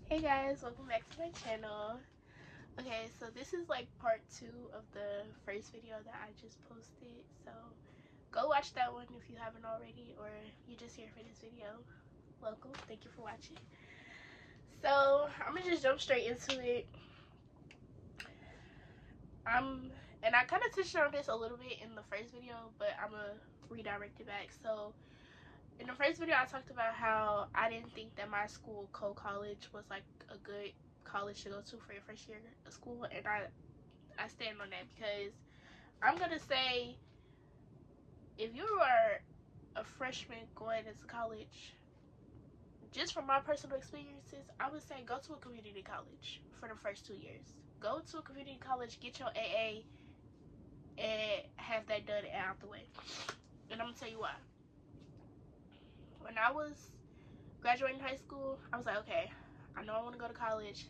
Hey guys, welcome back to my channel. Okay, so this is like part 2 of the first video that I just posted. So go watch that one if you haven't already, or you're just here for this video. Welcome, thank you for watching. So I'm gonna just jump straight into it. And I kind of touched on this a little bit in the first video, but I'm gonna redirect it back. So in the first video, I talked about how I didn't think that my school, Cole College, was like a good college to go to for your first year of school, and I stand on that because I'm gonna say if you are a freshman going into college, just from my personal experiences, I would say go to a community college for the first 2 years. Go to a community college, get your AA, and have that done and out the way. And I'm gonna tell you why. When I was graduating high school, I was like, okay, I know I want to go to college.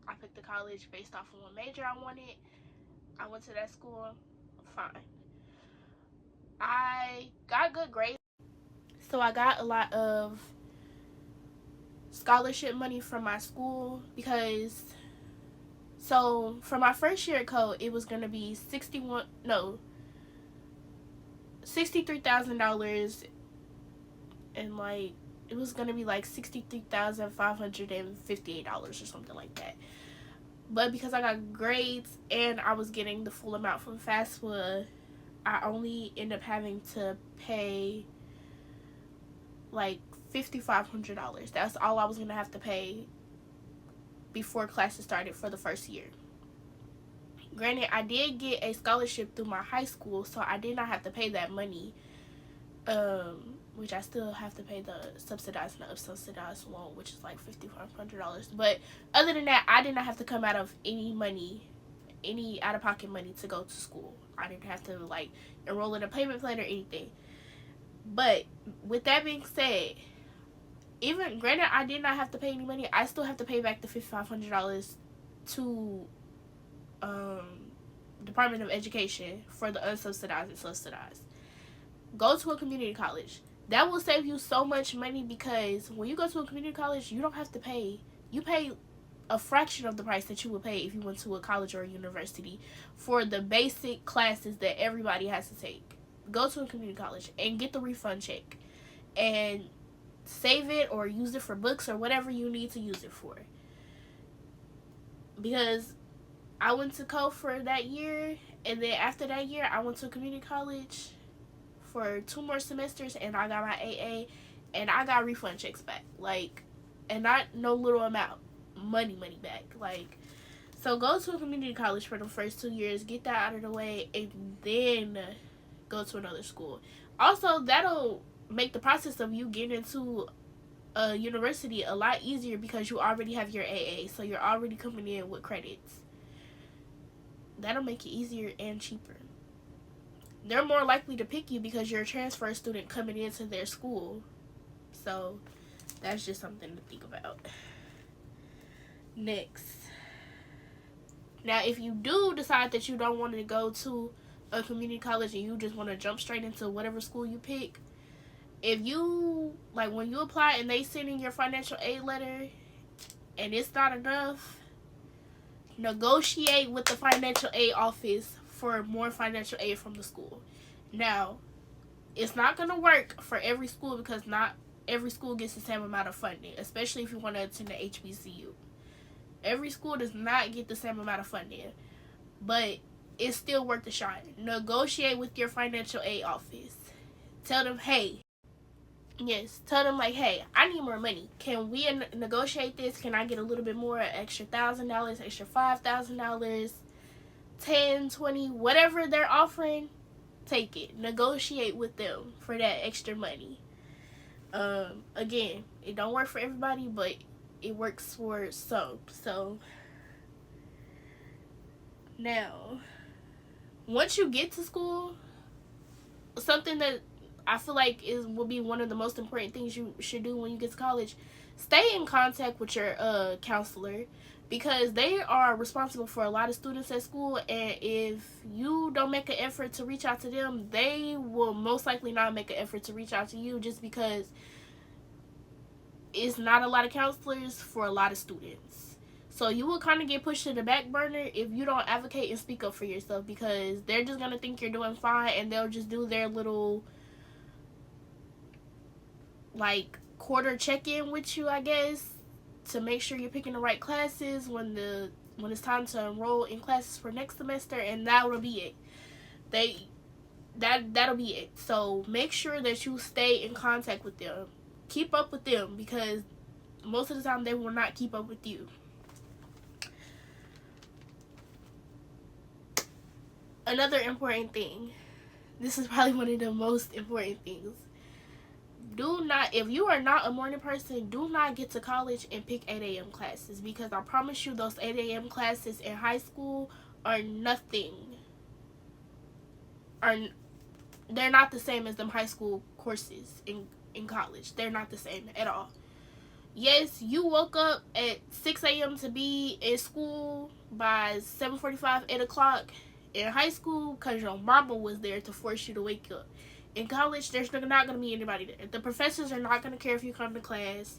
I picked the college based off of what major I wanted. I went to that school. Fine. I got good grades, so I got a lot of scholarship money from my school because for my first year at Code, it was gonna be $63,000, and like it was gonna be like $63,558 or something like that. But because I got grades and I was getting the full amount from FAFSA, I only ended up having to pay like $5,500. That's all I was gonna have to pay before classes started for the first year. Granted, I did get a scholarship through my high school, so I did not have to pay that money. Which I still have to pay the subsidized and unsubsidized loan, which is like $5,500. But other than that, I did not have to come out of any out of pocket money to go to school. I didn't have to like enroll in a payment plan or anything. But with that being said, even granted I did not have to pay any money, I still have to pay back the $5,500 to Department of Education for the unsubsidized and subsidized. Go to a community college. That will save you so much money because when you go to a community college, you don't have to pay. You pay a fraction of the price that you would pay if you went to a college or a university for the basic classes that everybody has to take. Go to a community college and get the refund check and save it or use it for books or whatever you need to use it for. Because I went to Co for that year, and then after that year, I went to a community college for 2 more semesters, and I got my AA, and I got refund checks back, like, and not no little amount, money back, like. So go to a community college for the first 2 years, get that out of the way, and then go to another school. Also, that'll make the process of you getting into a university a lot easier because you already have your AA, so you're already coming in with credits. That'll make it easier and cheaper. They're more likely to pick you because you're a transfer student coming into their school. So that's just something to think about. Next. Now, if you do decide that you don't want to go to a community college and you just want to jump straight into whatever school you pick, if you, like, when you apply and they send in your financial aid letter and it's not enough, negotiate with the financial aid office for more financial aid from the school. Now, it's not going to work for every school because not every school gets the same amount of funding, especially if you want to attend the HBCU. Every school does not get the same amount of funding, but it's still worth a shot. Negotiate with your financial aid office. Tell them, hey, tell them like, hey, I need more money. Can we negotiate this? Can I get a little bit more, extra $1,000, extra $5,000, 10, 20, whatever they're offering? Take it. Negotiate with them for that extra money. Again, it don't work for everybody, but it works for some. So now, once you get to school, something that I feel like will be one of the most important things you should do when you get to college, stay in contact with your counselor, because they are responsible for a lot of students at school, and if you don't make an effort to reach out to them, they will most likely not make an effort to reach out to you, just because it's not a lot of counselors for a lot of students. So you will kind of get pushed to the back burner if you don't advocate and speak up for yourself, because they're just going to think you're doing fine and they'll just do their little like quarter check-in with you, I guess, to make sure you're picking the right classes when it's time to enroll in classes for next semester, and that will be it. That'll be it. So make sure that you stay in contact with them. Keep up with them, because most of the time they will not keep up with you. Another important thing. This is probably one of the most important things. If you are not a morning person, do not get to college and pick 8 a.m. classes, because I promise you those 8 a.m. classes in high school are nothing. They're not the same as them high school courses in college. They're not the same at all. Yes, you woke up at 6 a.m. to be in school by 7:45, 8 o'clock in high school because your mama was there to force you to wake up. In college, there's not going to be anybody there. The professors are not going to care if you come to class.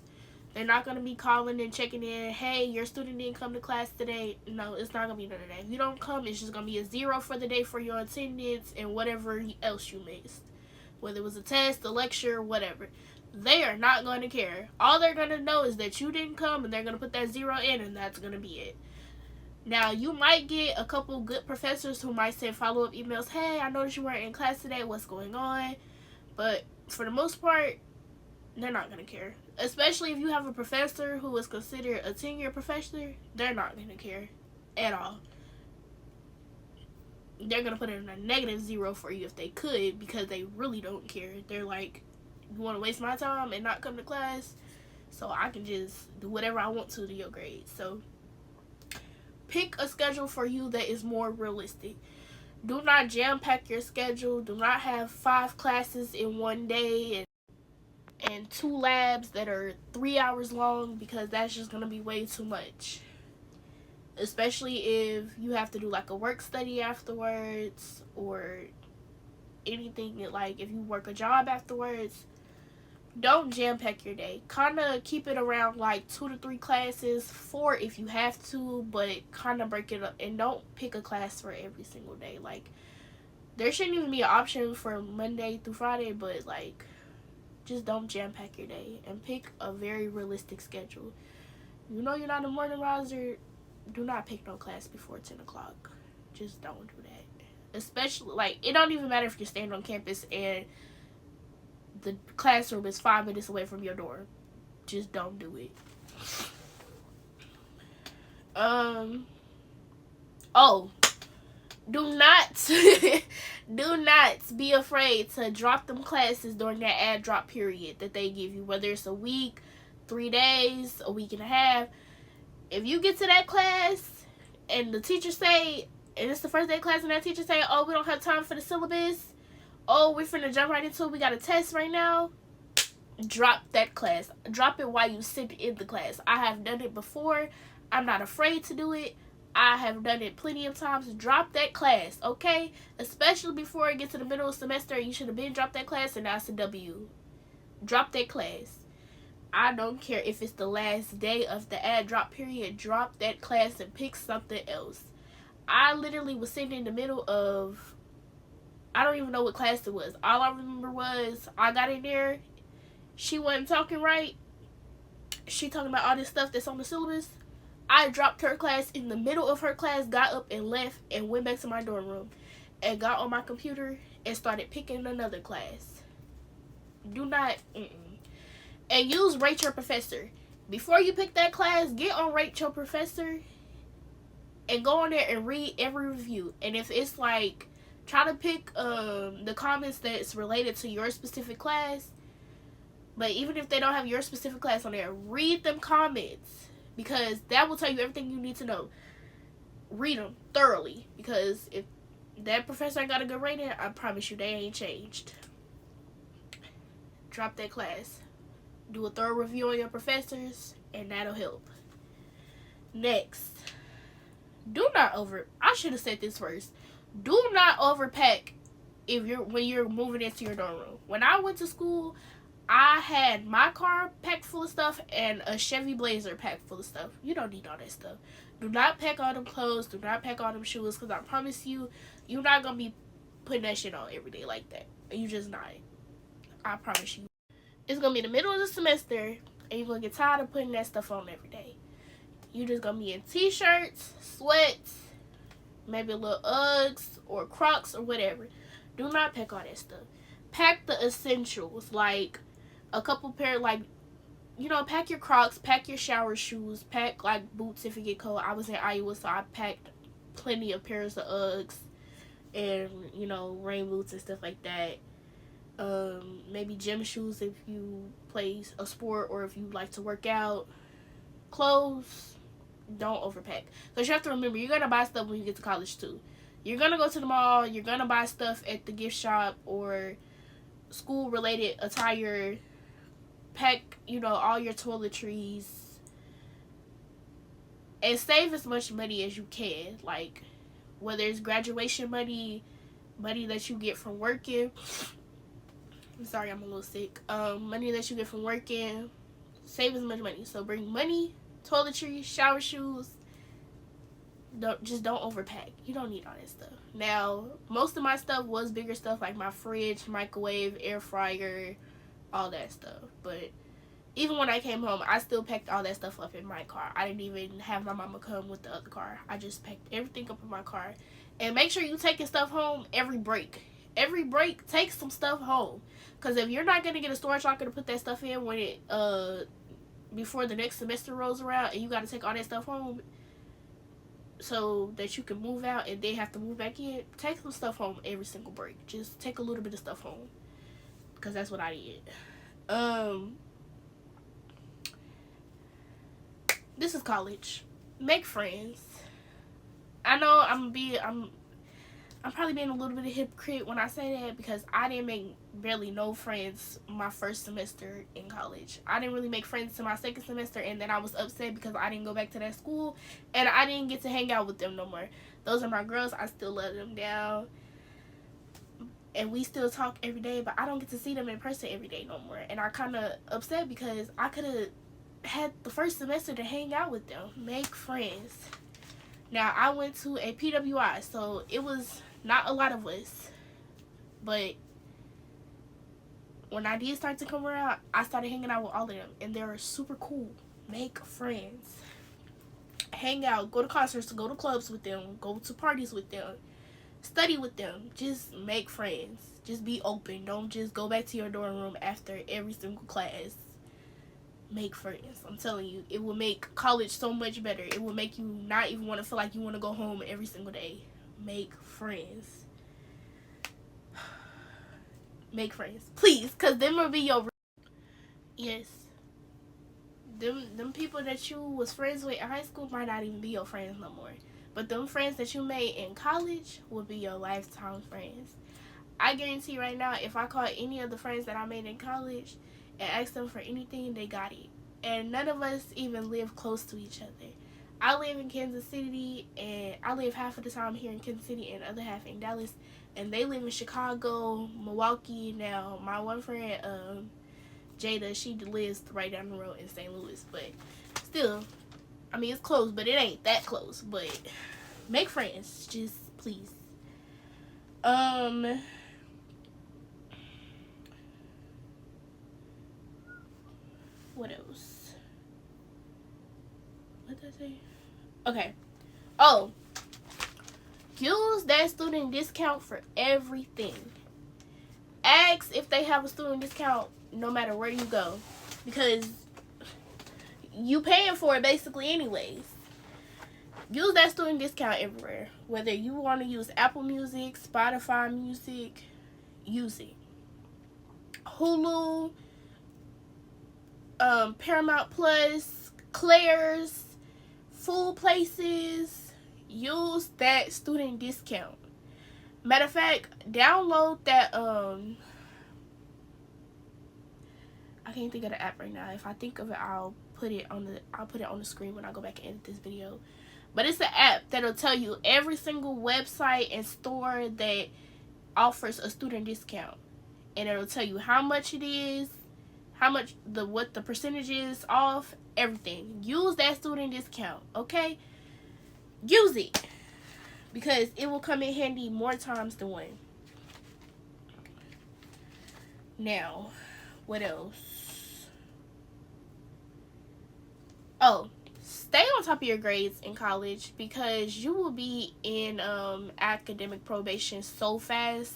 They're not going to be calling and checking in. Hey, your student didn't come to class today. No, it's not going to be none of that. If you don't come, it's just going to be a 0 for the day for your attendance and whatever else you missed. Whether it was a test, a lecture, whatever. They are not going to care. All they're going to know is that you didn't come, and they're going to put that 0 in, and that's going to be it. Now, you might get a couple good professors who might send follow-up emails. Hey, I noticed you weren't in class today. What's going on? But for the most part, they're not going to care. Especially if you have a professor who is considered a tenured professor, they're not going to care at all. They're going to put in a negative 0 for you if they could, because they really don't care. They're like, you want to waste my time and not come to class, so I can just do whatever I want to your grades. So pick a schedule for you that is more realistic. Do not jam-pack your schedule. Do not have 5 classes in one day and 2 labs that are 3 hours long, because that's just going to be way too much. Especially if you have to do like a work study afterwards, or anything, like if you work a job afterwards. Don't jam-pack your day. Kind of keep it around like 2 to 3 classes, 4 if you have to, but kind of break it up. And don't pick a class for every single day. Like, there shouldn't even be an option for Monday through Friday, but like, just don't jam-pack your day and pick a very realistic schedule. You know you're not a morning riser, do not pick no class before 10 o'clock. Just don't do that. Especially, like, it don't even matter if you're staying on campus and the classroom is 5 minutes away from your door. Just don't do it. Do not do not be afraid to drop them classes during that add drop period that they give you, whether it's a week, 3 days, a week and a half. If you get to that class and the teacher say, and it's the first day of class, and that teacher say, oh, we don't have time for the syllabus, oh, we're finna jump right into it, we got a test right now, drop that class. Drop it while you sit in the class. I have done it before. I'm not afraid to do it. I have done it plenty of times. Drop that class, okay? Especially before it gets to the middle of the semester, you should have been dropped that class, and now it's a W. Drop that class. I don't care if it's the last day of the add drop period. Drop that class and pick something else. I literally was sitting in the middle of, I don't even know what class it was. All I remember was I got in there. She wasn't talking right. She talking about all this stuff that's on the syllabus. I dropped her class in the middle of her class, got up and left, and went back to my dorm room and got on my computer and started picking another class. Do not, and use Rate Your Professor. Before you pick that class, get on Rate Your Professor and go on there and read every review. And if it's like, try to pick the comments that's related to your specific class. But even if they don't have your specific class on there, read them comments, because that will tell you everything you need to know. Read them thoroughly, because if that professor ain't got a good rating, I promise you they ain't changed. Drop that class. Do a thorough review on your professors, and that'll help. Next, I should have said this first. Do not overpack when you're moving into your dorm room. When I went to school, I had my car packed full of stuff and a Chevy Blazer packed full of stuff. You don't need all that stuff. Do not pack all them clothes. Do not pack all them shoes. Because I promise you, you're not going to be putting that shit on every day like that. You just not. I promise you. It's going to be the middle of the semester, and you're going to get tired of putting that stuff on every day. You're just going to be in t-shirts, sweats, maybe a little Uggs or Crocs or whatever. Do not pack all that stuff. Pack the essentials, like a couple pair, like, you know, pack your Crocs, pack your shower shoes, pack like boots if it get cold. I was in Iowa, so I packed plenty of pairs of Uggs and, you know, rain boots and stuff like that. Maybe gym shoes if you play a sport or if you like to work out. Clothes, don't overpack. Because you have to remember, you're going to buy stuff when you get to college too. You're going to go to the mall, you're going to buy stuff at the gift shop or school related attire. Pack, you know, all your toiletries. And save as much money as you can. Like, whether it's graduation money, money that you get from working. I'm sorry, I'm a little sick. Money that you get from working. Save as much money. So bring money, toiletries, shower shoes. Don't overpack. You don't need all that stuff. Now, most of my stuff was bigger stuff like my fridge, microwave, air fryer, all that stuff. But even when I came home, I still packed all that stuff up in my car. I didn't even have my mama come with the other car. I just packed everything up in my car. And make sure you taking stuff home every break. Every break, take some stuff home. Because if you're not going to get a storage locker to put that stuff in when it before the next semester rolls around and you got to take all that stuff home so that you can move out and then have to move back in, take some stuff home every single break. Just take a little bit of stuff home. Because that's what I did. This is college. Make friends. I know I'm probably being a little bit of a hypocrite when I say that because I didn't make barely no friends my first semester in college. I didn't really make friends to my second semester, and then I was upset because I didn't go back to that school and I didn't get to hang out with them no more. Those are my girls. I still love them down. And we still talk every day, but I don't get to see them in person every day no more. And I kind of upset because I could have had the first semester to hang out with them, make friends. Now, I went to a PWI, so it was not a lot of us. But when I did start to come around, I started hanging out with all of them. And they were super cool. Make friends. Hang out. Go to concerts. Go to clubs with them. Go to parties with them. Study with them. Just make friends. Just be open. Don't just go back to your dorm room after every single class. Make friends. I'm telling you, it will make college so much better. It will make you not even want to feel like you want to go home every single day. Make friends. Make friends, please, because them will be your yes. Them people that you was friends with in high school might not even be your friends no more. But them friends that you made in college will be your lifetime friends. I guarantee right now, if I call any of the friends that I made in college and ask them for anything, they got it. And none of us even live close to each other. I live in Kansas City, and I live half of the time here in Kansas City and the other half in Dallas. And they live in Chicago, Milwaukee. Now, my one friend, Jada, she lives right down the road in St. Louis. But still, I mean, it's close, but it ain't that close. But make friends, just please. What else? What did I say? Okay. Oh. Use that student discount for everything. Ask if they have a student discount no matter where you go. Because you paying for it basically anyways. Use that student discount everywhere. Whether you want to use Apple Music, Spotify Music, use it. Hulu, Paramount Plus, Claire's, food places, use that student discount. Matter of fact, download that, I can't think of the app right now. If I think of it, I'll put it on the screen when I go back and edit this video. But it's an app that'll tell you every single website and store that offers a student discount. And it'll tell you how much it is, how much what the percentage is off, everything. Use that student discount, okay? Use it, because it will come in handy more times than one. Now, what else? Oh, stay on top of your grades in college, because you will be in academic probation so fast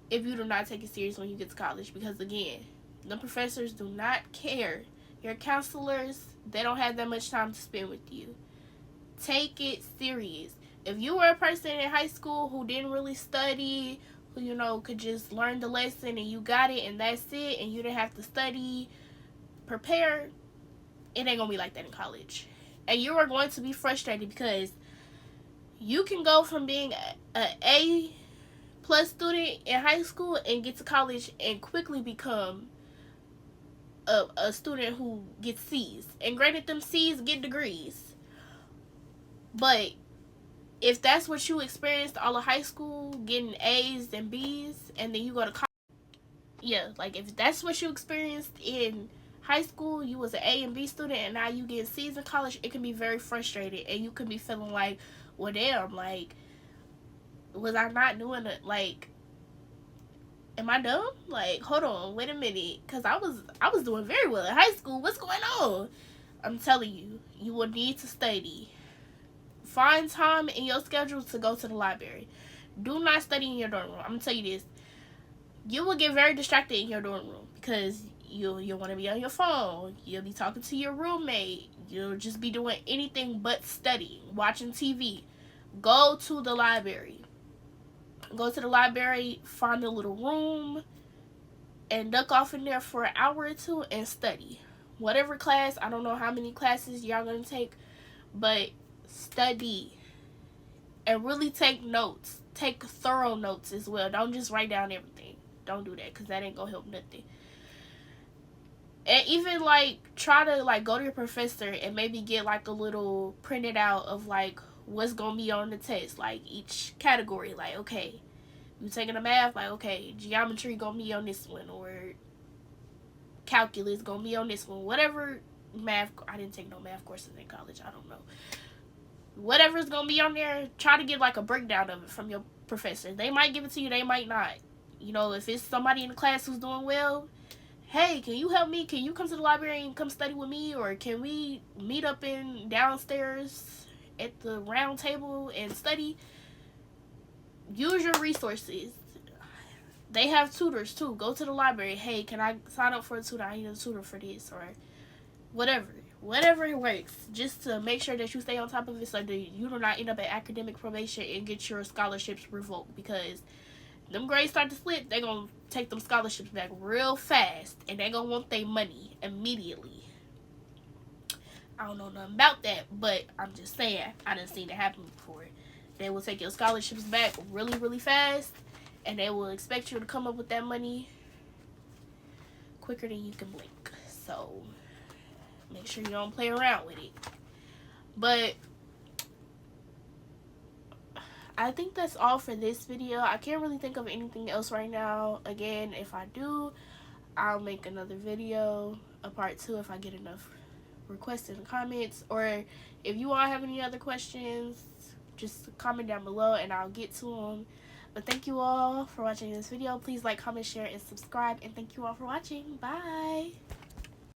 if you do not take it serious when you get to college. Because again, the professors do not care. Your counselors, they don't have that much time to spend with you. Take it serious. If you were a person in high school who didn't really study, who, you know, could just learn the lesson and you got it and that's it, and you didn't have to study, prepare, it ain't gonna be like that in college. And you are going to be frustrated, because you can go from being an A plus student in high school and get to college and quickly become a student who gets C's. And granted, them C's get degrees. But if that's what you experienced all of high school, getting A's and B's, and then you go to college, yeah, like if that's what you experienced in high school, you was an A and B student, and now you get C's in college, it can be very frustrating, and you can be feeling like, well, damn, like, was I not doing it? Like, am I dumb? Like, hold on, wait a minute, because I was doing very well in high school. What's going on? I'm telling you, you will need to study. Find time in your schedule to go to the library. Do not study in your dorm room. I'm gonna tell you this: you will get very distracted in your dorm room, because you'll want to be on your phone. You'll be talking to your roommate. You'll just be doing anything but studying, watching TV. Go to the library. Go to the library, find a little room, and duck off in there for an hour or two and study. Whatever class, I don't know how many classes y'all gonna take, but study. And really take notes. Take thorough notes as well. Don't just write down everything. Don't do that, because that ain't gonna help nothing. And even like try to like go to your professor and maybe get like a little printed out of like what's gonna be on the test, like each category. Like, okay, you taking a math, like, okay, geometry gonna be on this one, or calculus gonna be on this one. Whatever math, I didn't take no math courses in college, I don't know. Whatever's gonna be on there, try to get like a breakdown of it from your professor. They might give it to you, they might not. You know, if it's somebody in the class who's doing well, hey, can you help me? Can you come to the library and come study with me? Or can we meet up in downstairs at the round table and study? Use your resources. They have tutors too. Go to the library. Hey, can I sign up for a tutor? I need a tutor for this, or whatever it works, just to make sure that you stay on top of it, so that you do not end up at academic probation and get your scholarships revoked. Because them grades start to slip, they're gonna take them scholarships back real fast, and they're gonna want their money immediately. I don't know nothing about that, but I'm just saying, I done seen it happen before. They will take your scholarships back really, really fast, and they will expect you to come up with that money quicker than you can blink. So make sure you don't play around with it. But I think that's all for this video. I can't really think of anything else right now. Again, if I do, I'll make another video, a part 2, if I get enough requests in the comments. Or if you all have any other questions, just comment down below and I'll get to them. But thank you all for watching this video. Please like, comment, share, and subscribe. And thank you all for watching. Bye.